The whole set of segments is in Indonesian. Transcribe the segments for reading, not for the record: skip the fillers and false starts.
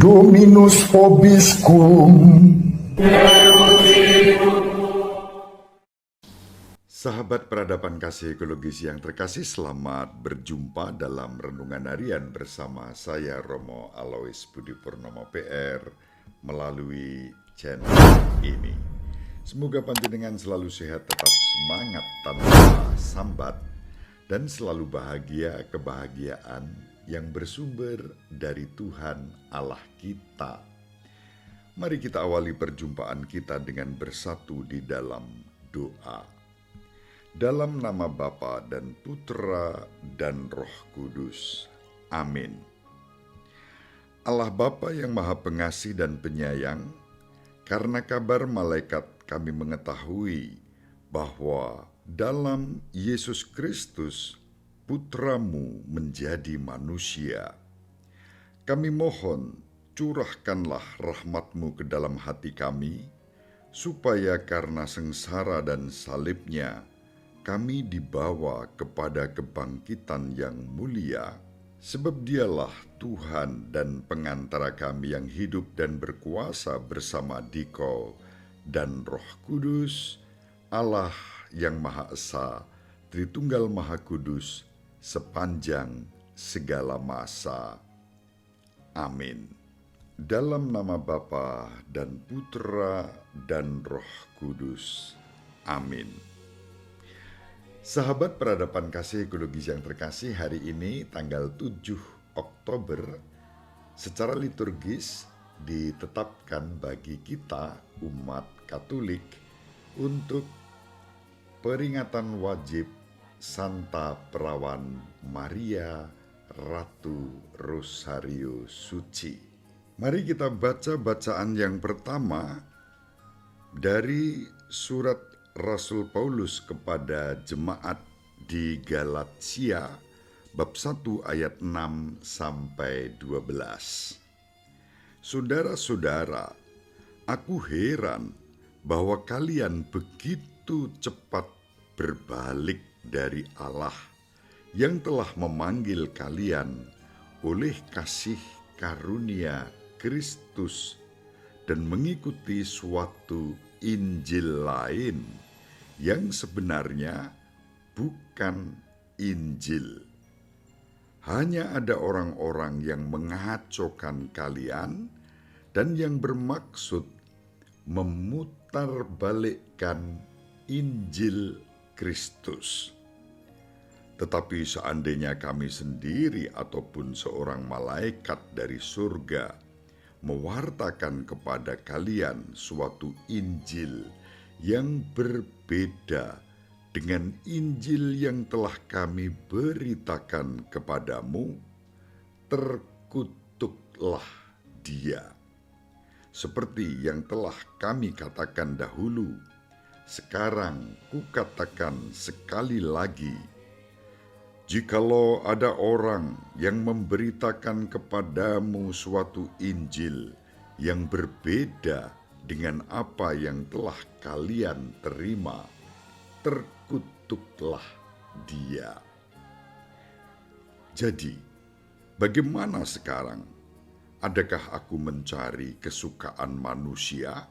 Dominus vobiscum. Sahabat peradaban kasih ekologis yang terkasih, selamat berjumpa dalam Renungan Harian bersama saya Romo Alois Budi Purnomo PR melalui channel ini. Semoga panjenengan selalu sehat, tetap semangat tanpa sambat, dan selalu bahagia kebahagiaan yang bersumber dari Tuhan Allah kita. Mari kita awali perjumpaan kita dengan bersatu di dalam doa. Dalam nama Bapa dan Putra dan Roh Kudus. Amin. Allah Bapa yang Maha Pengasih dan Penyayang, karena kabar malaikat kami mengetahui bahwa dalam Yesus Kristus, Putramu menjadi manusia. Kami mohon, curahkanlah rahmat-Mu ke dalam hati kami, supaya karena sengsara dan salibnya, kami dibawa kepada kebangkitan yang mulia, sebab Dialah Tuhan dan pengantara kami yang hidup dan berkuasa bersama Dikau dan Roh Kudus, Allah yang Maha Esa, Tritunggal Maha Kudus, sepanjang segala masa. Amin. Dalam nama Bapa dan Putra dan Roh Kudus. Amin. Sahabat peradaban kasih ekologis yang terkasih, hari ini tanggal 7 Oktober secara liturgis ditetapkan bagi kita umat Katolik untuk peringatan wajib Santa Perawan Maria Ratu Rosario Suci. Mari kita baca bacaan yang pertama dari surat Rasul Paulus kepada jemaat di Galatia bab 1 ayat 6 sampai 12. Saudara-saudara, aku heran bahwa kalian begitu cepat berbalik dari Allah yang telah memanggil kalian oleh kasih karunia Kristus dan mengikuti suatu Injil lain yang sebenarnya bukan Injil. Hanya ada orang-orang yang mengacaukan kalian dan yang bermaksud memutarbalikkan Injil Kristus. Tetapi seandainya kami sendiri ataupun seorang malaikat dari surga mewartakan kepada kalian suatu Injil yang berbeda dengan Injil yang telah kami beritakan kepadamu, terkutuklah dia. Seperti yang telah kami katakan dahulu, sekarang kukatakan sekali lagi, jikalau ada orang yang memberitakan kepadamu suatu Injil yang berbeda dengan apa yang telah kalian terima, terkutuklah dia. Jadi, bagaimana sekarang? Adakah aku mencari kesukaan manusia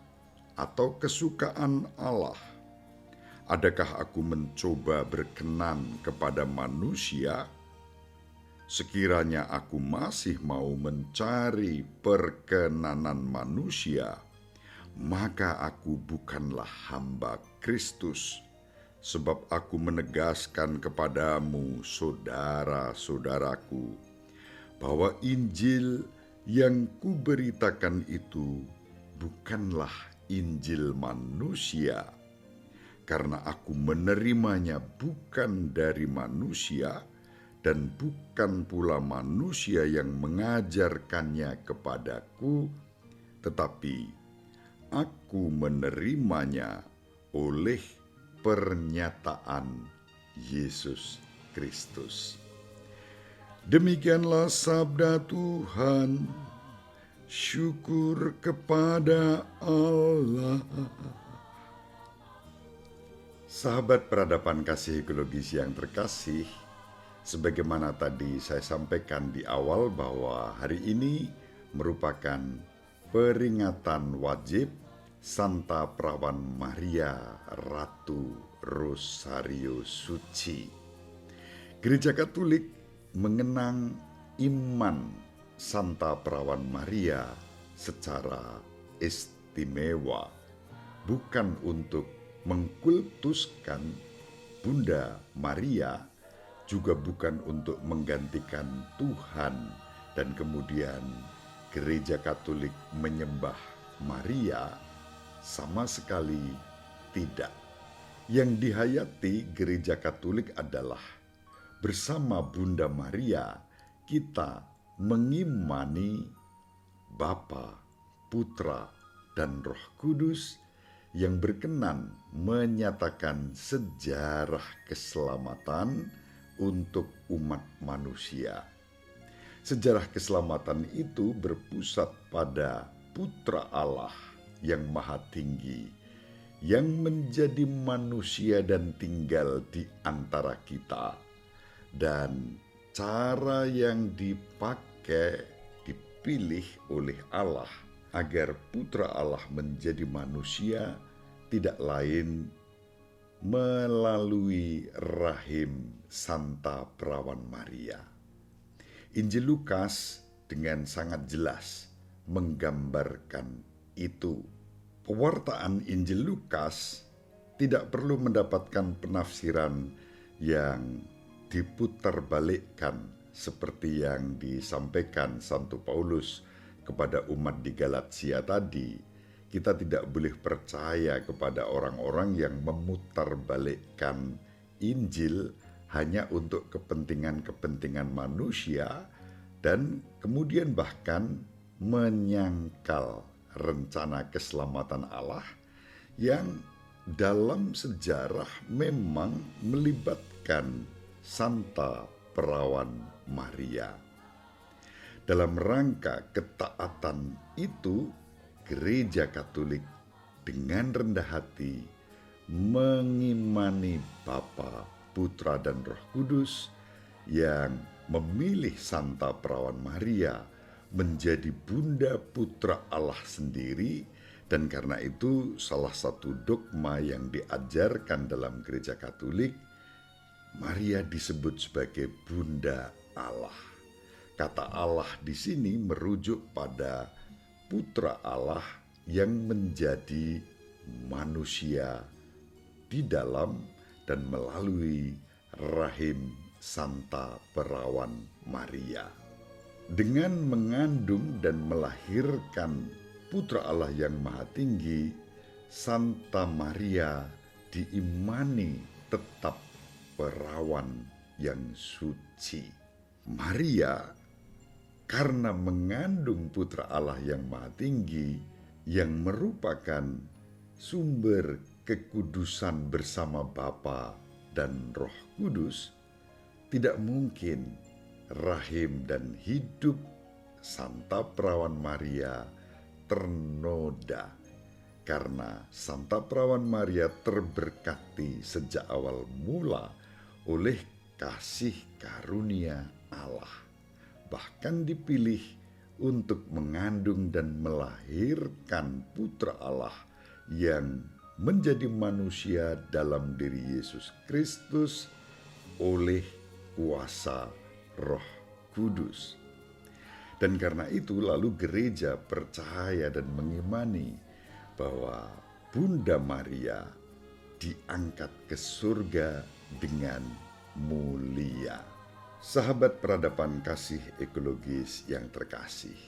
atau kesukaan Allah? Adakah aku mencoba berkenan kepada manusia? Sekiranya aku masih mau mencari perkenanan manusia, maka aku bukanlah hamba Kristus, sebab aku menegaskan kepadamu, saudara-saudaraku, bahwa Injil yang kuberitakan itu bukanlah Injil manusia, karena aku menerimanya bukan dari manusia, dan bukan pula manusia yang mengajarkannya kepadaku, tetapi aku menerimanya oleh pernyataan Yesus Kristus. Demikianlah sabda Tuhan. Syukur kepada Allah. Sahabat peradaban kasih ekologis yang terkasih, sebagaimana tadi saya sampaikan di awal bahwa hari ini merupakan peringatan wajib Santa Perawan Maria Ratu Rosario Suci. Gereja Katolik mengenang iman Santa Perawan Maria secara istimewa, bukan untuk mengkultuskan Bunda Maria, juga bukan untuk menggantikan Tuhan, dan kemudian Gereja Katolik menyembah Maria, sama sekali tidak. Yang dihayati Gereja Katolik adalah bersama Bunda Maria kita mengimani Bapa, Putra, dan Roh Kudus yang berkenan menyatakan sejarah keselamatan untuk umat manusia. Sejarah keselamatan itu berpusat pada Putra Allah yang Maha Tinggi, yang menjadi manusia dan tinggal di antara kita. Dan cara yang dipilih oleh Allah agar Putra Allah menjadi manusia tidak lain melalui rahim Santa Perawan Maria. Injil Lukas dengan sangat jelas menggambarkan itu. Pewartaan Injil Lukas tidak perlu mendapatkan penafsiran yang diputarbalikkan seperti yang disampaikan Santo Paulus kepada umat di Galatia tadi. Kita tidak boleh percaya kepada orang-orang yang memutarbalikkan Injil hanya untuk kepentingan-kepentingan manusia dan kemudian bahkan menyangkal rencana keselamatan Allah yang dalam sejarah memang melibatkan Santa Perawan Maria. Dalam rangka ketaatan itu, Gereja Katolik dengan rendah hati mengimani Bapa, Putra, dan Roh Kudus yang memilih Santa Perawan Maria menjadi Bunda Putra Allah sendiri, dan karena itu salah satu dogma yang diajarkan dalam Gereja Katolik, Maria disebut sebagai Bunda Allah. Kata Allah di sini merujuk pada Putra Allah yang menjadi manusia di dalam dan melalui rahim Santa Perawan Maria. Dengan mengandung dan melahirkan Putra Allah yang Maha Tinggi, Santa Maria diimani tetap perawan yang suci. Maria karena mengandung Putra Allah yang Maha Tinggi, yang merupakan sumber kekudusan bersama Bapa dan Roh Kudus, tidak mungkin rahim dan hidup Santa Perawan Maria ternoda, karena Santa Perawan Maria terberkati sejak awal mula oleh kasih karunia Allah, bahkan dipilih untuk mengandung dan melahirkan Putra Allah yang menjadi manusia dalam diri Yesus Kristus oleh kuasa Roh Kudus. Dan karena itu lalu gereja percaya dan mengimani bahwa Bunda Maria diangkat ke surga dengan mulia. Sahabat peradaban kasih ekologis yang terkasih,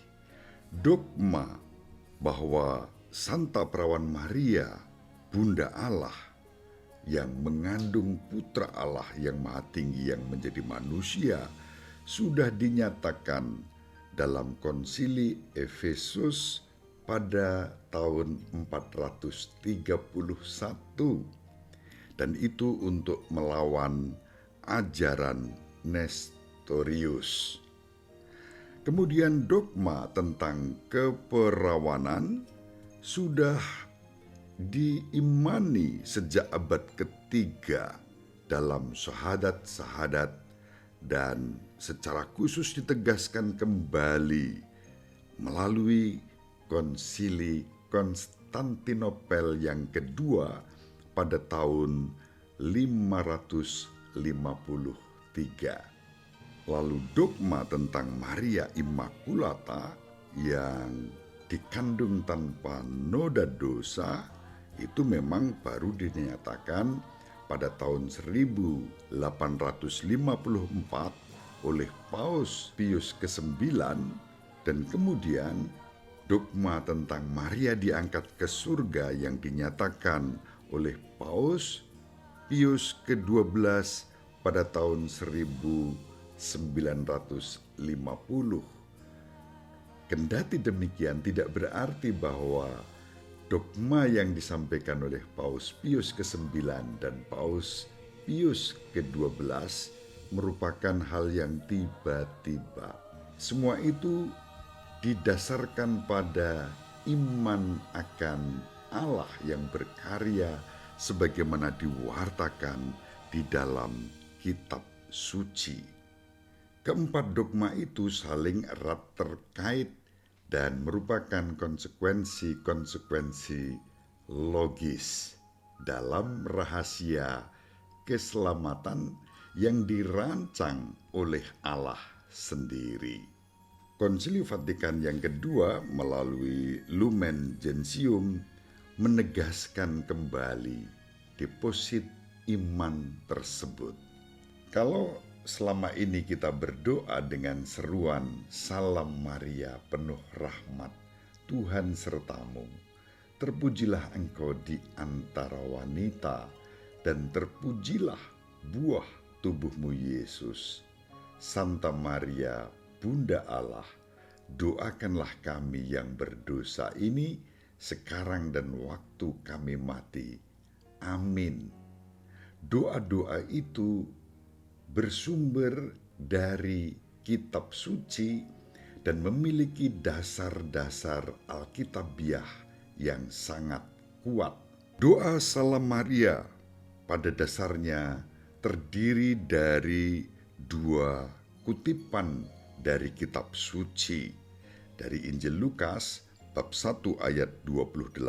dogma bahwa Santa Perawan Maria, Bunda Allah, yang mengandung Putra Allah yang Maha Tinggi yang menjadi manusia, sudah dinyatakan dalam Konsili Efesus pada tahun 431, dan itu untuk melawan ajaran Nestorius. Kemudian dogma tentang keperawanan sudah diimani sejak abad ketiga dalam syahadat-syahadat, dan secara khusus ditegaskan kembali melalui Konsili Konstantinopel yang kedua pada tahun 553. Lalu dogma tentang Maria Immaculata yang dikandung tanpa noda dosa itu memang baru dinyatakan pada tahun 1854 oleh Paus Pius ke-9, dan kemudian dogma tentang Maria diangkat ke surga yang dinyatakan oleh Paus Pius ke-12 pada tahun 1950. Kendati demikian tidak berarti bahwa dogma yang disampaikan oleh Paus Pius ke-9 dan Paus Pius ke-12 merupakan hal yang tiba-tiba. Semua itu didasarkan pada iman akan Allah yang berkarya sebagaimana diwartakan di dalam kitab suci. Keempat dogma itu saling erat terkait dan merupakan konsekuensi-konsekuensi logis dalam rahasia keselamatan yang dirancang oleh Allah sendiri. Konsili Vatikan yang kedua melalui Lumen Gentium menegaskan kembali deposit iman tersebut. Kalau selama ini kita berdoa dengan seruan Salam Maria penuh rahmat, Tuhan sertamu, terpujilah engkau di antara wanita dan terpujilah buah tubuhmu Yesus. Santa Maria Bunda Allah, doakanlah kami yang berdosa ini sekarang dan waktu kami mati. Amin. Doa-doa itu bersumber dari kitab suci dan memiliki dasar-dasar Alkitabiah yang sangat kuat. Doa Salam Maria pada dasarnya terdiri dari dua kutipan dari kitab suci. Dari Injil Lukas bab 1 ayat 28,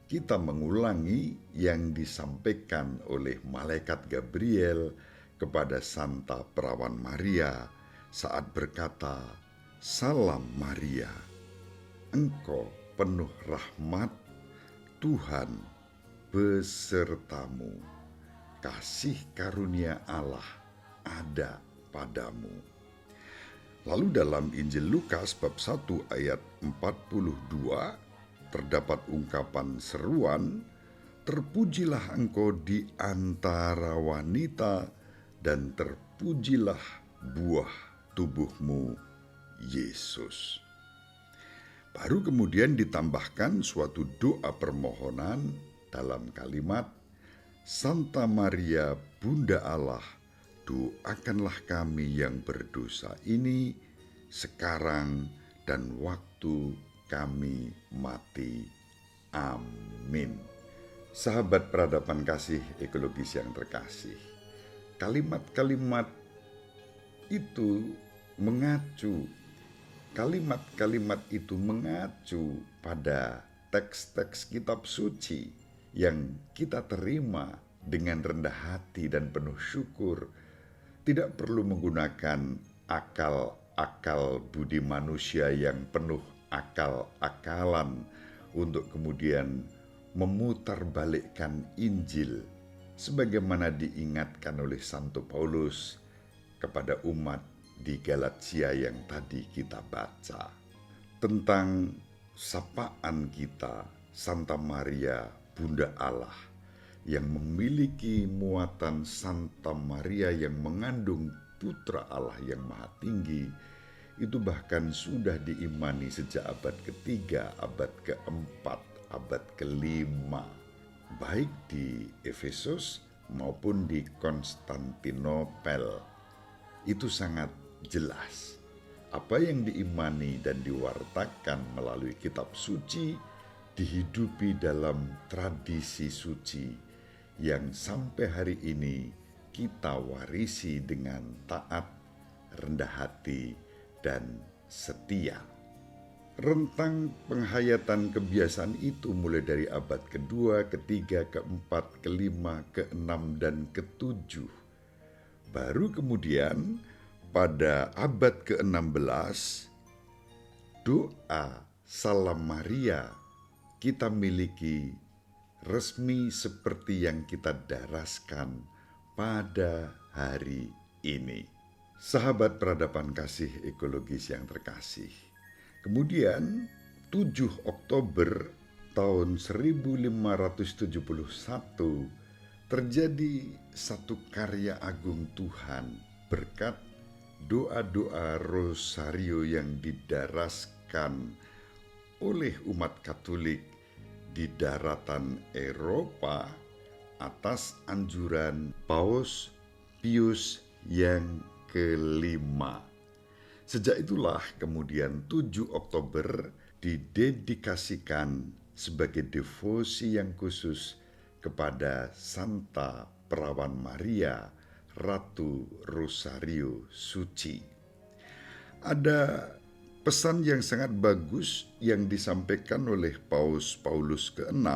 kita mengulangi yang disampaikan oleh malaikat Gabriel kepada Santa Perawan Maria saat berkata, Salam Maria, engkau penuh rahmat, Tuhan besertamu, kasih karunia Allah ada padamu. Lalu dalam Injil Lukas bab 1 ayat 42 terdapat ungkapan seruan, terpujilah engkau di antara wanita dan terpujilah buah tubuhmu Yesus. Baru kemudian ditambahkan suatu doa permohonan dalam kalimat, Santa Maria Bunda Allah, doakanlah kami yang berdosa ini sekarang dan waktu kami mati. Amin. Sahabat peradaban kasih ekologis yang terkasih, kalimat-kalimat itu mengacu pada teks-teks kitab suci yang kita terima dengan rendah hati dan penuh syukur. Tidak perlu menggunakan akal budi manusia yang penuh akal-akalan untuk kemudian memutarbalikkan Injil sebagaimana diingatkan oleh Santo Paulus kepada umat di Galatia yang tadi kita baca. Tentang sapaan kita Santa Maria Bunda Allah yang memiliki muatan Santa Maria yang mengandung Putra Allah yang Maha Tinggi, itu bahkan sudah diimani sejak abad ketiga, abad keempat, abad kelima, baik di Efesus maupun di Konstantinopel. Itu sangat jelas. Apa yang diimani dan diwartakan melalui kitab suci dihidupi dalam tradisi suci yang sampai hari ini kita warisi dengan taat, rendah hati, dan setia. Rentang penghayatan kebiasaan itu mulai dari abad kedua, ketiga, keempat, kelima, keenam, dan ketujuh. Baru kemudian pada abad ke-16, doa Salam Maria kita miliki resmi seperti yang kita daraskan pada hari ini. Sahabat peradaban kasih ekologis yang terkasih, kemudian 7 Oktober tahun 1571 terjadi satu karya agung Tuhan berkat doa-doa rosario yang didaraskan oleh umat Katolik di daratan Eropa atas anjuran Paus Pius yang kelima. Sejak itulah kemudian 7 Oktober didedikasikan sebagai devosi yang khusus kepada Santa Perawan Maria, Ratu Rosario Suci. Ada pesan yang sangat bagus yang disampaikan oleh Paus Paulus ke-6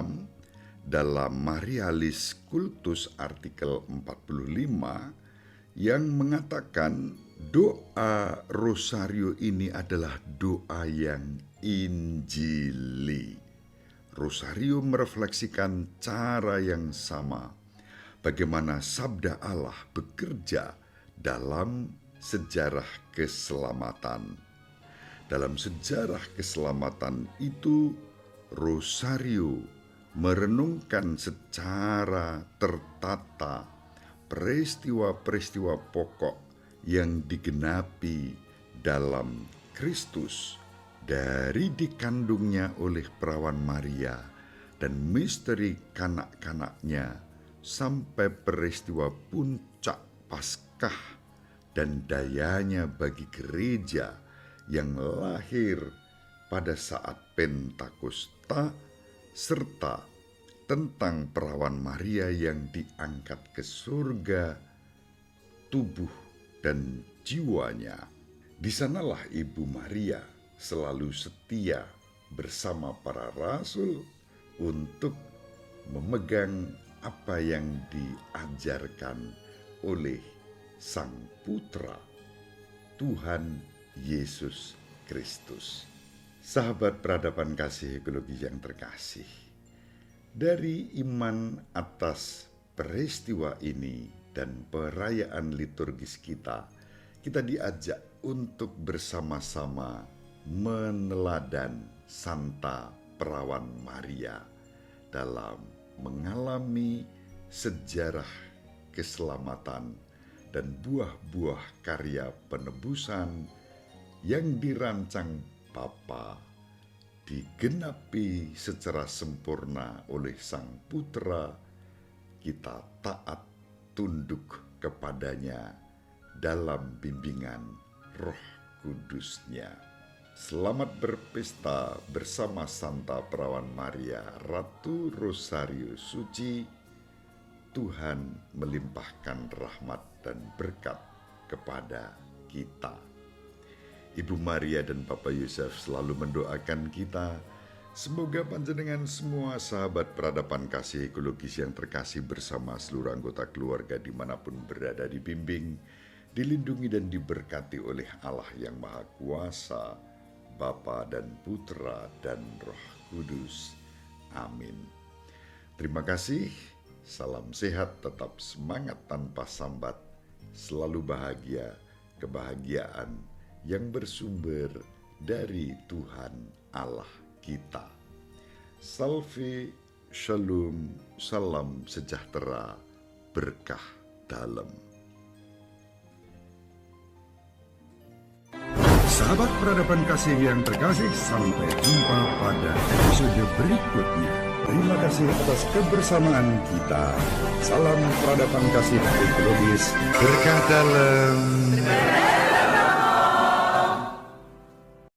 dalam Marialis Cultus artikel 45 yang mengatakan doa rosario ini adalah doa yang injili. Rosario merefleksikan cara yang sama bagaimana sabda Allah bekerja dalam sejarah keselamatan. Dalam sejarah keselamatan itu, rosario merenungkan secara tertata peristiwa-peristiwa pokok yang digenapi dalam Kristus, dari dikandungnya oleh perawan Maria dan misteri kanak-kanaknya sampai peristiwa puncak Paskah dan dayanya bagi gereja yang lahir pada saat Pentakosta, serta tentang perawan Maria yang diangkat ke surga tubuh dan jiwanya. Di sanalah Ibu Maria selalu setia bersama para rasul untuk memegang apa yang diajarkan oleh Sang Putra Tuhan Yesus Kristus. Sahabat peradaban kasih ekologi yang terkasih, dari iman atas peristiwa ini dan perayaan liturgis kita diajak untuk bersama-sama meneladan Santa Perawan Maria dalam mengalami sejarah keselamatan dan buah-buah karya penebusan yang dirancang Bapa digenapi secara sempurna oleh Sang Putra. Kita taat tunduk kepadanya dalam bimbingan Roh Kudus-Nya. Selamat berpesta bersama Santa Perawan Maria, Ratu Rosario Suci. Tuhan melimpahkan rahmat dan berkat kepada kita. Ibu Maria dan Papa Yusuf selalu mendoakan kita, semoga panjenengan semua sahabat peradaban kasih ekologis yang terkasih bersama seluruh anggota keluarga dimanapun berada dibimbing, dilindungi dan diberkati oleh Allah yang Maha Kuasa, Bapa dan Putra dan Roh Kudus. Amin. Terima kasih, salam sehat, tetap semangat tanpa sambat, selalu bahagia, kebahagiaan yang bersumber dari Tuhan Allah kita. Salve, shalom, salam sejahtera, berkah dalam. Sahabat peradaban kasih yang terkasih, sampai jumpa pada episode berikutnya. Terima kasih atas kebersamaan kita. Salam peradaban kasih ekologis, berkah dalam.